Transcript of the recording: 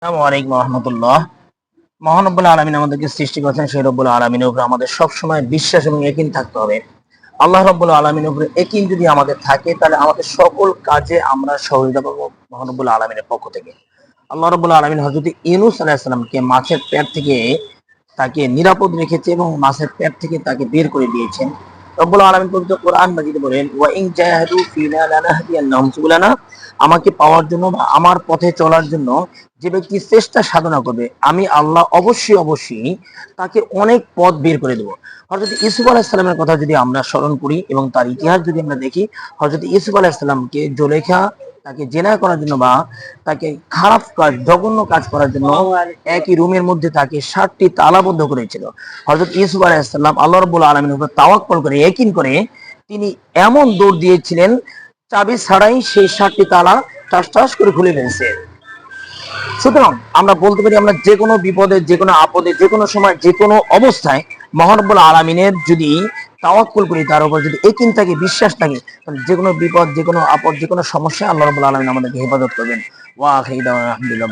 আসসালামু আলাইকুম রহমতুল্লাহ। মহান রব্বুল আলামিন আমাদেরকে সৃষ্টি করেছেন, সেই রব্বুল আলামিনের উপর আমাদের সবসময় বিশ্বাস এবং ইয়াকিন থাকতে হবে। আল্লাহ রব্বুল আলামিনের উপরে ইয়াকিন যদি আমাদের থাকে, তাহলে আমাদের সকল কাজে আমরা সহযোগিতা পাবো মহান রব্বুল আলামিনের পক্ষ থেকে। আল্লাহ রব্বুল আলামিন হযরত ইউনূস আলাইহিস সালামকে মাছের পেট থেকে তাকে নিরাপদ রেখেছে এবং মাছের পেট থেকে তাকে বের করে দিয়েছেন। রব্বুল আলামিন পবিত্র কোরআন মাজিদে বলেন, ওয়া ইন জাহাদু ফিনা লানাহদিয়ান্নাহুম সুবুলানা, আমাকে পাওয়ার জন্য বা আমার পথে চলার জন্য যে ব্যক্তি চেষ্টা সাধনা করবে, আমি আল্লাহ অবশ্যই তাকে অনেক পথ বের করে দেবো। হযরত ইউসুফ আলাইহিস সালামের কথা যদি আমরা স্মরণ করি এবং তার ইতিহাস যদি আমরা দেখি, হযরত ইউসুফ আলাইহিস সালামকে জুলেখা তাকে জেনা করার জন্য বা তাকে খারাপ কাজ, জঘন্য কাজ করার জন্য একই রুমের মধ্যে তাকে ৭টি তালাবদ্ধ করেছিল। হযরত ইউসুফ আলাইহিস সালাম আল্লাহ রাব্বুল আলামিনের উপর তাওয়াক্কুল করে, ইয়াকিন করে তিনি এমন দৌড় দিয়েছিলেন, চাবি ছাড়াই সেই ৭টি তালা ঠাস ঠাস করে খুলে ফেলছে। সুতরাং আমরা বলতে পারি, আমরা যে কোনো বিপদে, যে কোনো আপদে, যে কোনো সময়, যে কোনো অবস্থায় মহান রব্বুল আলামিনের যদি তাওয়াক্কুল করি, তার উপর যদি ইয়াকিন থাকে, বিশ্বাস থাকে, তাহলে যে কোনো বিপদ, যে কোনো আপদ, যে কোনো সমস্যা আল্লাহ রাব্বুল আলামিন আমাদেরকে হেফাজত করবেন। ওয়া আখিরু দাওয়ানা আলহামদুলিল্লাহ।